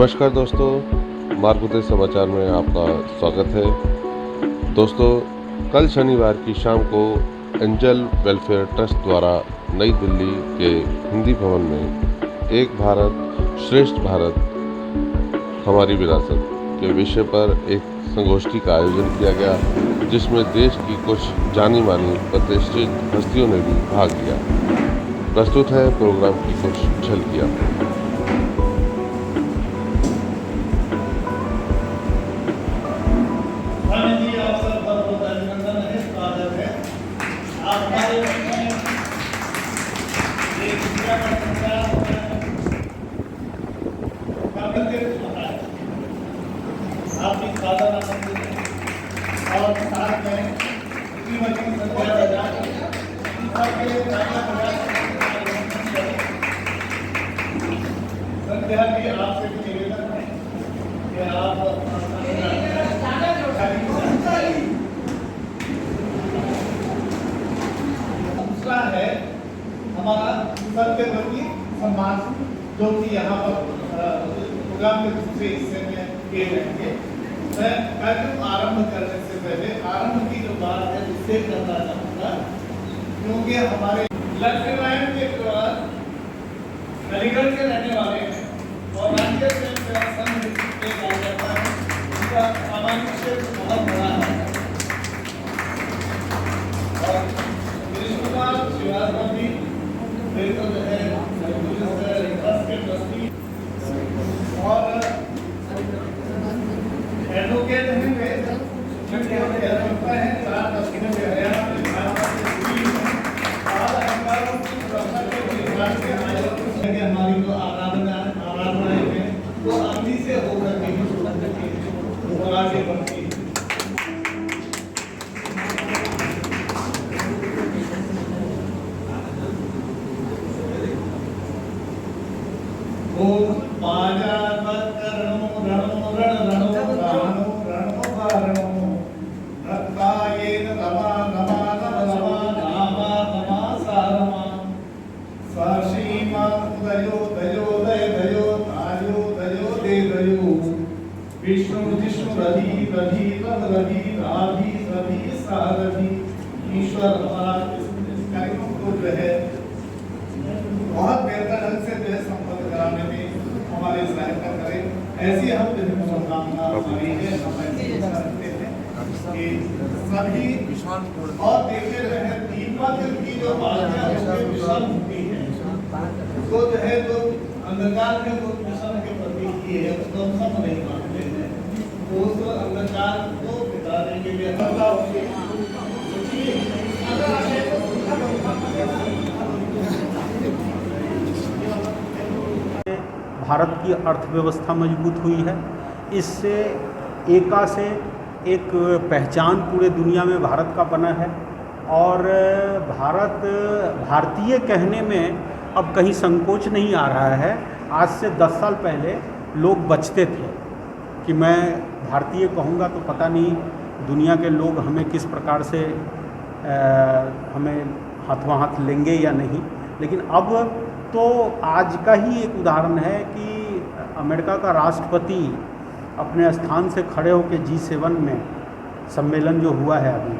नमस्कार दोस्तों, मार्कउदय समाचार में आपका स्वागत है। दोस्तों, कल शनिवार की शाम को एंजल वेलफेयर ट्रस्ट द्वारा नई दिल्ली के हिंदी भवन में एक भारत श्रेष्ठ भारत हमारी विरासत के विषय पर एक संगोष्ठी का आयोजन किया गया, जिसमें देश की कुछ जानी मानी प्रतिष्ठित हस्तियों ने भी भाग लिया। प्रस्तुत है प्रोग्राम की कुछ झलकियाँ। और साथ में संध्या की आपसे निवेदन है कि आप दूसरा है हमारा सत्यवती सम्मान, जो कि यहाँ पर प्रोग्राम के दूसरे हिस्से में किए जाएंगे। मैं कार्यक्रम आरंभ करने से पहले आरंभ की जो बात है उससे करना चाहूँगा, क्योंकि हमारे लक्ष्य नारायण के अलीगढ़ के रहने वाले हैं और राज्य स्वयंसेवक संघ के कार्यकर्ता हैं। उनका सामाजिक क्षेत्र बहुत बड़ा है और गिरीश कुमार श्रीवास्तव जी मेरे को जो है ट्रस्ट के ट्रस्टी और एडवोकेट हैं वे, अधिवक्ता हैं, 4 दशकों से हरियाणा में और अधिकारों की सुरक्षा के विभाग के आयोजन से हमारी जो आराधनाएं हैं वो अभी से होकर के और आगे बढ़ती है। ओम पाजा करणो रणो रण रणो राणो रणो भारणो रत्तायेन नमा नमा नमा नामा नमा सारमा साशीमा दयो दयो दय दयो तायो दयो दे दयो विष्णु जिष्णु रवि रवि रव रवि राधि रवि सारधि ईश्वर हमारा इस कार्यक्रम को जो है बहुत बेहतर ढंग से जो है संपन्न कराने में हमारी सहायता करें, ऐसी हम शुभकामना हमारी है। हम ऐसे करते हैं कि सभी और देखते रहे दीपक की जो बातें उसके विषम होती है, तो जो है जो अंधकार में जो विषम के प्रति की है उसको हम सब नहीं मानते हैं, तो उस अंधकार को मिटाने के लिए भारत की अर्थव्यवस्था मजबूत हुई है। इससे एका से एक पहचान पूरे दुनिया में भारत का बना है और भारतीय कहने में अब कहीं संकोच नहीं आ रहा है। आज से 10 साल पहले लोग बचते थे कि मैं भारतीय कहूँगा तो पता नहीं दुनिया के लोग हमें किस प्रकार से हमें हाथों हाथ लेंगे या नहीं, लेकिन अब तो आज का ही एक उदाहरण है कि अमेरिका का राष्ट्रपति अपने स्थान से खड़े होकर G7 में सम्मेलन जो हुआ है अभी,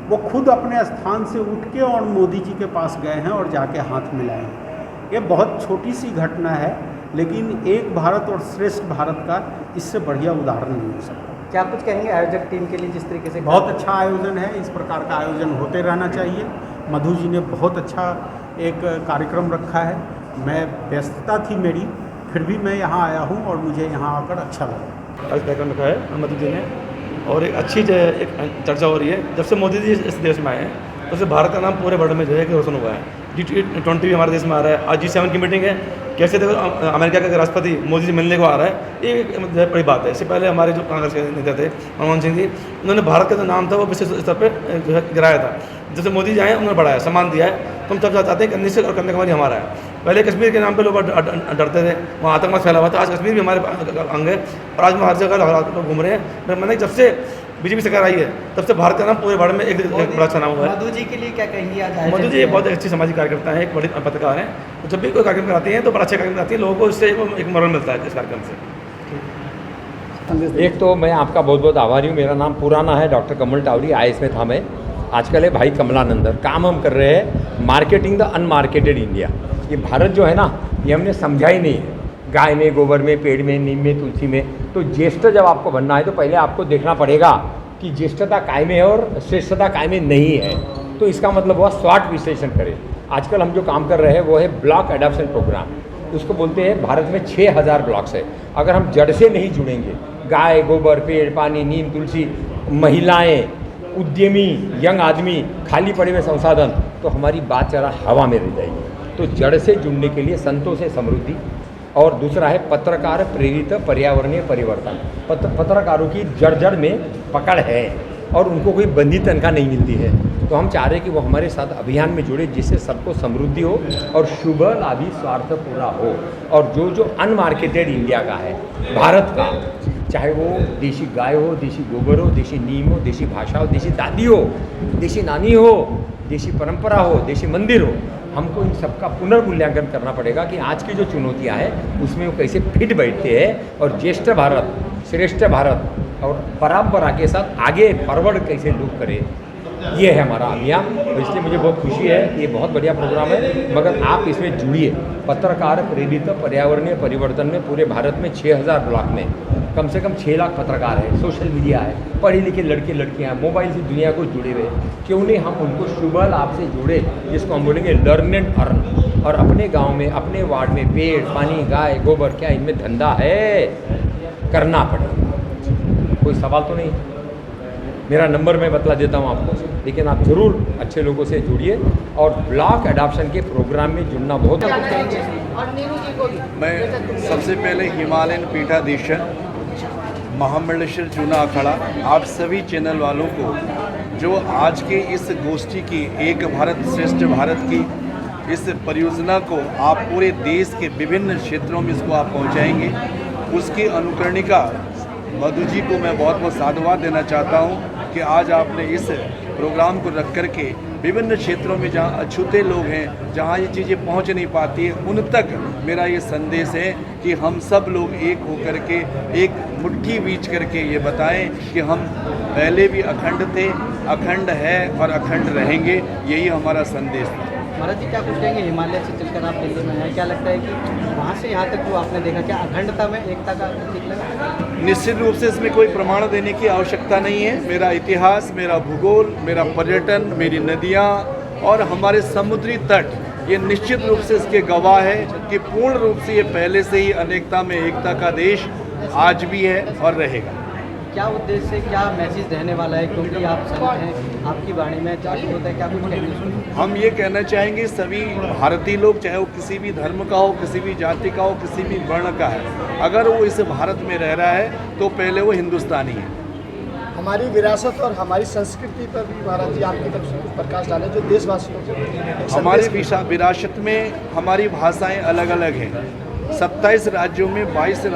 वो खुद अपने स्थान से उठ के और मोदी जी के पास गए हैं और जाके हाथ मिलाए हैं। ये बहुत छोटी सी घटना है, लेकिन एक भारत और श्रेष्ठ भारत का इससे बढ़िया उदाहरण नहीं हो सकता। क्या कुछ कहेंगे आयोजक टीम के लिए, जिस तरीके से बहुत अच्छा आयोजन है, इस प्रकार का आयोजन होते रहना चाहिए। मधु जी ने बहुत अच्छा एक कार्यक्रम रखा है। मैं व्यस्तता थी मेरी, फिर भी मैं यहाँ आया हूँ और मुझे यहाँ आकर अच्छा लगा। आज कार्यक्रम रखा है मधु जी ने और एक अच्छी जो है एक चर्चा हो रही है। जब से मोदी जी इस देश में आए हैं तब से भारत का नाम पूरे वर्ल्ड में जो है कि रोशन हुआ है। G20 भी हमारे देश में आ रहा है। आज G7 की मीटिंग है, कैसे देखो अमेरिका के राष्ट्रपति मोदी जी मिलने को आ रहा है, ये बड़ी बात है। इससे पहले हमारे जो कांग्रेस के नेता थे मनमोहन सिंह जी, उन्होंने भारत का जो नाम था वो विश्व स्तर पर जो है गिराया था। जब से मोदी जी आए उन्होंने बढ़ाया, सम्मान दिया है। तुम सब चाहते हैं करने से और करने का हमारी हमारा है। पहले कश्मीर के नाम पे लोग डरते थे, वहाँ आतंकवाद फैला हुआ था। आज कश्मीर भी हमारे अंग है और आज हम हर जगह हालात पर घूम रहे हैं। मैंने जब से बीजेपी सरकार आई है तब से भारत का नाम पूरे वर्ल्ड में एक बड़ा अच्छा नाम हुआ है। मधु जी के लिए क्या कहेंगे आज? मधु जी बहुत अच्छी सामाजिक कार्यकर्ता है, एक बड़ी पत्रकार हैं। तो जब भी कोई कार्यक्रम कराती हैं तो बड़ा अच्छा कार्यक्रम कराती है, लोगों को इससे एक मॉरल मिलता है इस कार्यक्रम से। संदेश देंगे? एक तो मैं आपका बहुत बहुत आभारी हूँ। मेरा नाम पुराना है डॉक्टर कमल टावरी, IAS में था मैं। आजकल है भाई कमलानंदन। काम हम कर रहे हैं मार्केटिंग द अनमार्केटेड इंडिया। ये भारत जो है ना, ये हमने समझा ही नहीं है। गाय में, गोबर में, पेड़ में, नीम में, तुलसी में। तो ज्येष्ठ जब आपको बनना है तो पहले आपको देखना पड़ेगा कि ज्येष्ठता काय में है और श्रेष्ठता काय में नहीं है। तो इसका मतलब हुआ स्वाट विश्लेषण करें। आजकल हम जो काम कर रहे हैं वो है ब्लॉक एडॉप्शन प्रोग्राम। उसको बोलते हैं, भारत में 6000 ब्लॉक्स है। अगर हम जड़ से नहीं जुड़ेंगे, गाय, गोबर, पेड़, पानी, नीम, तुलसी, महिलाएं, उद्यमी, यंग आदमी, खाली पड़े हुए संसाधन, तो हमारी बात जरा हवा में रह जाएगी। तो जड़ से जुड़ने के लिए संतों से समृद्धि, और दूसरा है पत्रकार प्रेरित पर्यावरणीय परिवर्तन। पत्रकारों की जड़ जड़ में पकड़ है और उनको कोई बंदी तनख्वाह नहीं मिलती है। तो हम चाह रहे हैं कि वो हमारे साथ अभियान में जुड़े, जिससे सबको समृद्धि हो और शुभ लाभी स्वार्थ पूरा हो। और जो जो अनमार्केटेड इंडिया का है, भारत का, चाहे वो देशी गाय हो, देशी गोबर हो, देशी नीम हो, देशी भाषा हो, देशी दादी हो, देशी नानी हो, देशी परंपरा हो, देशी मंदिर हो, हमको इन सबका पुनर्मूल्यांकन करना पड़ेगा कि आज की जो चुनौतियां हैं उसमें वो कैसे फिट बैठते हैं और ज्येष्ठ भारत, श्रेष्ठ भारत और परंपरा के साथ आगे फॉरवर्ड कैसे लोग करें। ये है हमारा अभियान। तो इसलिए मुझे बहुत खुशी है कि ये बहुत बढ़िया प्रोग्राम है, मगर आप इसमें जुड़िए। पत्रकार प्रेरित पर्यावरणीय परिवर्तन में पूरे भारत में 6000 ब्लॉक में कम से कम 6 लाख पत्रकार है, सोशल मीडिया है, पढ़े लिखे लड़के लड़कियां, मोबाइल से दुनिया को जुड़े हुए। क्यों नहीं हम उनको शुभ लाभ से जोड़े, जिसको हम बोलेंगे लर्न एंड अर्न। और अपने गाँव में, अपने वार्ड में पेड़, पानी, गाय, गोबर, क्या इनमें धंधा है? करना पड़ेगा। कोई सवाल तो नहीं? मेरा नंबर मैं बतला देता हूँ आपको, लेकिन आप ज़रूर अच्छे लोगों से जुड़िए और ब्लॉक एडॉप्शन के प्रोग्राम में जुड़ना बहुत। मैं सबसे पहले हिमालयन पीठाधीश्वर महामंडलेश्वर चूना अखाड़ा आप सभी चैनल वालों को, जो आज के इस गोष्ठी की, एक भारत श्रेष्ठ भारत की इस परियोजना को आप पूरे देश के विभिन्न क्षेत्रों में इसको आप पहुंचाएंगे, उसकी अनुकरणिका मधु जी को मैं बहुत बहुत साधुवाद देना चाहता हूं कि आज आपने इस प्रोग्राम को रख करके विभिन्न क्षेत्रों में जहां अछूते लोग हैं, जहां ये चीज़ें पहुंच नहीं पाती है, उन तक मेरा ये संदेश है कि हम सब लोग एक होकर के, एक मुट्ठी बीच करके ये बताएं कि हम पहले भी अखंड थे, अखंड है और अखंड रहेंगे। यही हमारा संदेश था। महाराज जी क्या कुछ कहेंगे? हिमालय से चलकर आप दिल्ली में आए, क्या लगता है कि वहाँ से यहाँ तक जो आपने देखा, क्या अखंडता में एकता का प्रतीक लगा? निश्चित रूप से इसमें कोई प्रमाण देने की आवश्यकता नहीं है। मेरा इतिहास, मेरा भूगोल, मेरा पर्यटन, मेरी नदियाँ और हमारे समुद्री तट, ये निश्चित रूप से इसके गवाह है कि पूर्ण रूप से ये पहले से ही अनेकता में एकता का देश आज भी है और रहेगा। क्या उद्देश्य, क्या मैसेज रहने वाला है? क्योंकि आप संत हैं, आपकी वाणी में जागृत होता है, क्या कुछ कहेंगे? हम ये कहना चाहेंगे सभी भारतीय लोग, चाहे वो किसी भी धर्म का हो, किसी भी जाति का हो, किसी भी वर्ण का है, अगर वो इस भारत में रह रहा है तो पहले वो हिंदुस्तानी है। हमारी विरासत और हमारी संस्कृति पर भी महाराज जी आपकी तरफ से कुछ प्रकाश डालें, जो देशवासियों को हमारी विरासत में हमारी भाषाएं अलग अलग हैं। 27 राज्यों में 22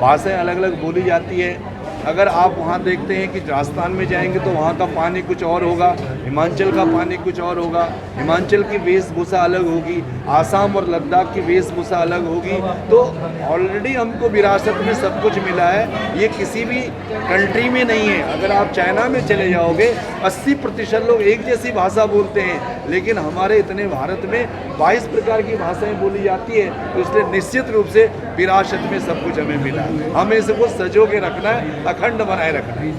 भाषाएं अलग अलग बोली जाती है। अगर आप वहाँ देखते हैं कि राजस्थान में जाएंगे तो वहाँ का पानी कुछ और होगा, हिमाचल का पानी कुछ और होगा, हिमाचल की वेशभूषा अलग होगी, आसाम और लद्दाख की वेशभूषा अलग होगी। तो ऑलरेडी हमको विरासत में सब कुछ मिला है, ये किसी भी कंट्री में नहीं है। अगर आप चाइना में चले जाओगे 80% लोग एक जैसी भाषा बोलते हैं, लेकिन हमारे इतने भारत में 22 प्रकार की भाषाएं बोली जाती है। तो इसलिए निश्चित रूप से विरासत में सब कुछ हमें मिला है, हमें इसको सजो के रखना है, अखंड बनाए रखना है।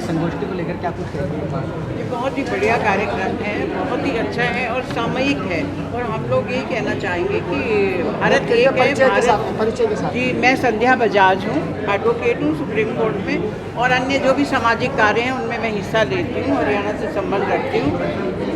संगोष्ठी को लेकर क्या कुछ कहेंगे? ये बहुत ही बढ़िया कार्यक्रम है, बहुत ही अच्छा है और सामयिक है। और हम लोग यही कहना चाहेंगे कि भारत एक है। परिचय के साथ जी, मैं संध्या बजाज हूँ, एडवोकेट हूँ सुप्रीम कोर्ट में, और अन्य जो भी सामाजिक कार्य हैं उनमें मैं हिस्सा लेती हूँ, हरियाणा से संबंध रखती हूँ।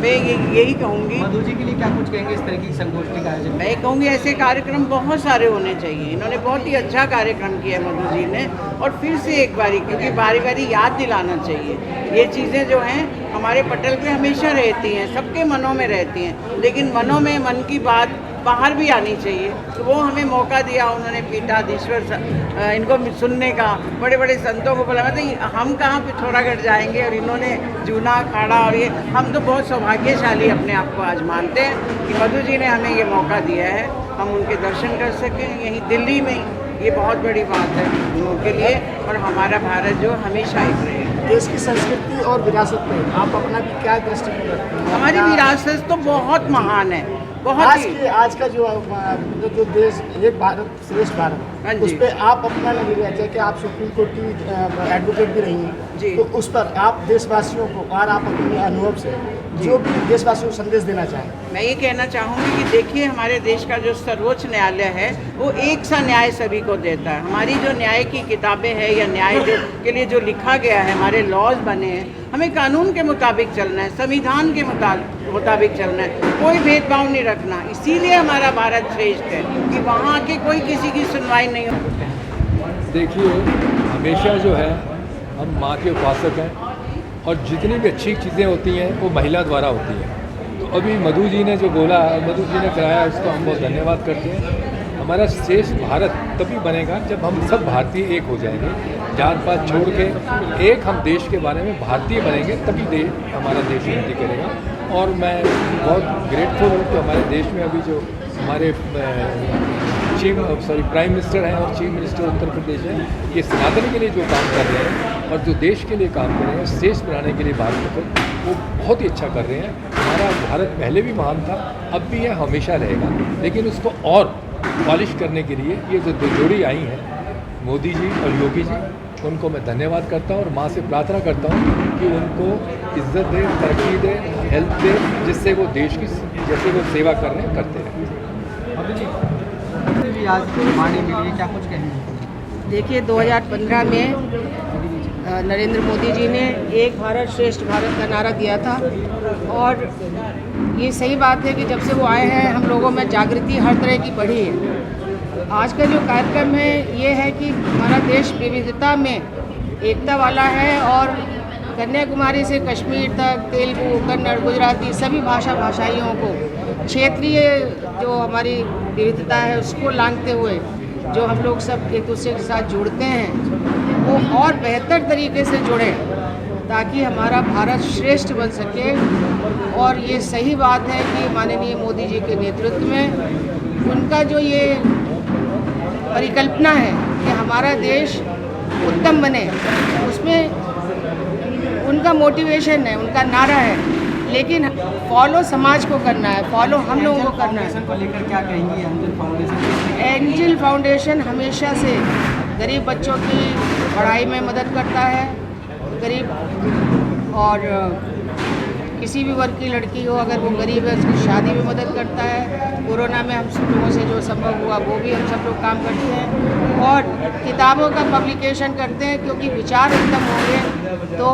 मैं यही कहूँगी। मधु जी के लिए क्या कुछ कहेंगे इस तरह की संगोष्ठी का आयोजन? मैं कहूँगी ऐसे कार्यक्रम बहुत सारे होने चाहिए। इन्होंने बहुत ही अच्छा कार्यक्रम किया मधु जी ने, और फिर से एक बारी, क्योंकि बारी बारी याद दिलाना चाहिए। ये चीज़ें जो हैं हमारे पटल पे हमेशा रहती हैं, सबके मनों में रहती हैं, लेकिन मनों में मन की बात बाहर भी आनी चाहिए। तो वो हमें मौका दिया उन्होंने, पीठाधीश्वर इनको सुनने का, बड़े बड़े संतों को बोला। मतलब हम कहाँ पिथौरागढ़ जाएंगे, और इन्होंने जूना अखाड़ा, और ये हम तो बहुत सौभाग्यशाली अपने आप को आज मानते हैं कि मधु जी ने हमें ये मौका दिया है, हम उनके दर्शन कर सकें यहीं दिल्ली में ही। ये बहुत बड़ी बात है हम लोगों के लिए, और हमारा भारत जो हमेशा एक रहेगा। देश की संस्कृति और विरासत पे आप अपना भी क्या दृष्टिकोण रखते हैं? हमारी विरासत तो बहुत महान है, बहुत ही। आज का जो देश एक भारत श्रेष्ठ हाँ भारत, जी। उस पर आप अपना नजरिया, जैसे कि आप सुप्रीम कोर्ट की एडवोकेट भी रही जी। हैं, तो उस पर आप देशवासियों को और आप अपने अनुभव से जो भी देशवासियों को संदेश देना चाहें। मैं ये कहना चाहूँगी कि देखिए, हमारे देश का जो सर्वोच्च न्यायालय है वो एक सा न्याय सभी को देता है। हमारी जो न्याय की किताबें हैं या न्याय जो के लिए जो लिखा गया है, हमारे लॉज बने हैं, हमें कानून के मुताबिक चलना है, संविधान के मुताबिक चलना है, कोई भेदभाव नहीं रखना। इसीलिए हमारा भारत श्रेष्ठ है कि वहाँ के कोई किसी की सुनवाई नहीं हो। देखिए, हमेशा जो है हम माँ के उपासक हैं, और जितनी भी अच्छी चीज़ें होती हैं वो महिला द्वारा होती हैं। तो अभी मधु जी ने जो बोला, मधु जी ने कराया, उसको हम बहुत धन्यवाद करते हैं। हमारा श्रेष्ठ भारत तभी बनेगा जब हम सब भारतीय एक हो जाएंगे, जात पात छोड़ के एक हम देश के बारे में भारतीय बनेंगे, तभी हमारा देश उन्नति करेगा। और मैं बहुत ग्रेटफुल हूँ कि हमारे देश में अभी जो हमारे प्राइम मिनिस्टर हैं और चीफ मिनिस्टर उत्तर प्रदेश हैं, ये सनातन के लिए जो काम कर रहे हैं और जो देश के लिए काम कर रहे हैं, श्रेष्ठ बनाने के लिए भारत को, वो बहुत ही अच्छा कर रहे हैं। हमारा भारत पहले भी महान था, अब भी है, हमेशा रहेगा, लेकिन उसको और पॉलिश करने के लिए ये जो दो जोड़ी आई हैं, मोदी जी और योगी जी, उनको मैं धन्यवाद करता हूँ और माँ से प्रार्थना करता हूँ कि उनको इज्जत दे, तरक्की दे, हेल्थ दे, जिससे वो देश की जैसे वो सेवा कर रहे हैं करते रहें। आज वाणी मिल रही, क्या कुछ कहेंगे? देखिए, 2015 में नरेंद्र मोदी जी ने एक भारत श्रेष्ठ भारत का नारा दिया था, और ये सही बात है कि जब से वो आए हैं हम लोगों में जागृति हर तरह की बढ़ी है। आज का जो कार्यक्रम है ये है कि हमारा देश विविधता में एकता वाला है, और कन्याकुमारी से कश्मीर तक तेलुगु, कन्नड़, गुजराती सभी भाषाइयों को क्षेत्रीय जो हमारी विविधता है उसको लांघते हुए जो हम लोग सब एक दूसरे के साथ जुड़ते हैं, वो और बेहतर तरीके से जुड़ें ताकि हमारा भारत श्रेष्ठ बन सके। और ये सही बात है कि माननीय मोदी जी के नेतृत्व में उनका जो ये परिकल्पना है कि हमारा देश उत्तम बने, उसमें उनका मोटिवेशन है, उनका नारा है, लेकिन फॉलो समाज को करना है, फॉलो हम लोगों को करना है। को लेकर क्या कहेंगी एंजल फाउंडेशन? एंजल फाउंडेशन हमेशा से गरीब बच्चों की पढ़ाई में मदद करता है, गरीब और किसी भी वर्ग की लड़की हो अगर वो गरीब है उसकी शादी में मदद करता है। कोरोना में हम सब लोगों से जो संभव हुआ वो भी हम सब लोग काम करते हैं, और किताबों का पब्लिकेशन करते हैं, क्योंकि विचार उत्तम होंगे तो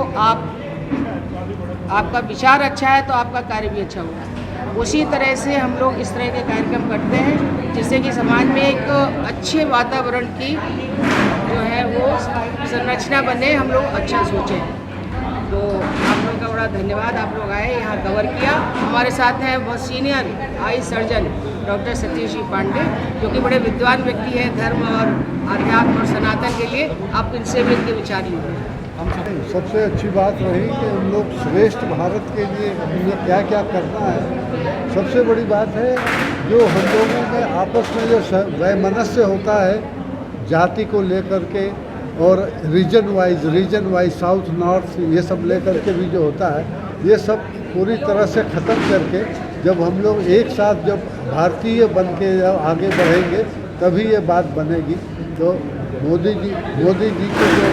आपका विचार अच्छा है तो आपका कार्य भी अच्छा होगा। उसी तरह से हम लोग इस तरह के कार्यक्रम करते हैं जिससे कि समाज में एक अच्छे वातावरण की जो है वो संरचना बने, हम लोग अच्छा सोचें। तो आप लोगों का बड़ा धन्यवाद, आप लोग आए यहाँ कवर किया। हमारे साथ हैं बहुत senior eye surgeon doctor Satish ji Pandey, जो कि बड़े विद्वान व्यक्ति हैं धर्म और अध्यात्म और सनातन के लिए। आप इनसे मिल के विचार लीजिए। सबसे अच्छी बात रही कि हम लोग श्रेष्ठ भारत के लिए हमें क्या क्या करना है। सबसे बड़ी बात है जो हम लोगों में आपस में जो वैमनस्य होता है जाति को लेकर के, और रीजन वाइज साउथ नॉर्थ ये सब लेकर के भी जो होता है, ये सब पूरी तरह से ख़त्म करके जब हम लोग एक साथ जब भारतीय बन के जब आगे बढ़ेंगे तभी ये बात बनेगी। तो मोदी जी की जो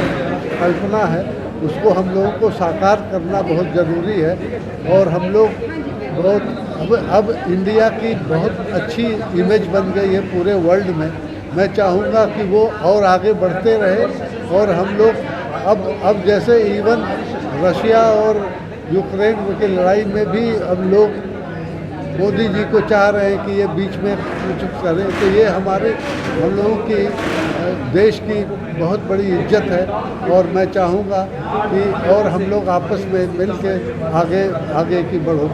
कल्पना है उसको हम लोगों को साकार करना बहुत ज़रूरी है, और हम लोग बहुत अब इंडिया की बहुत अच्छी इमेज बन गई है पूरे वर्ल्ड में। मैं चाहूँगा कि वो और आगे बढ़ते रहे, और हम लोग अब जैसे इवन रशिया और यूक्रेन की लड़ाई में भी अब लोग मोदी जी को चाह रहे हैं कि ये बीच में कुछ करें, तो ये हम लोगों की देश की बहुत बड़ी इज्जत है। और मैं चाहूँगा कि और हम लोग आपस में मिल के आगे की बढ़ो।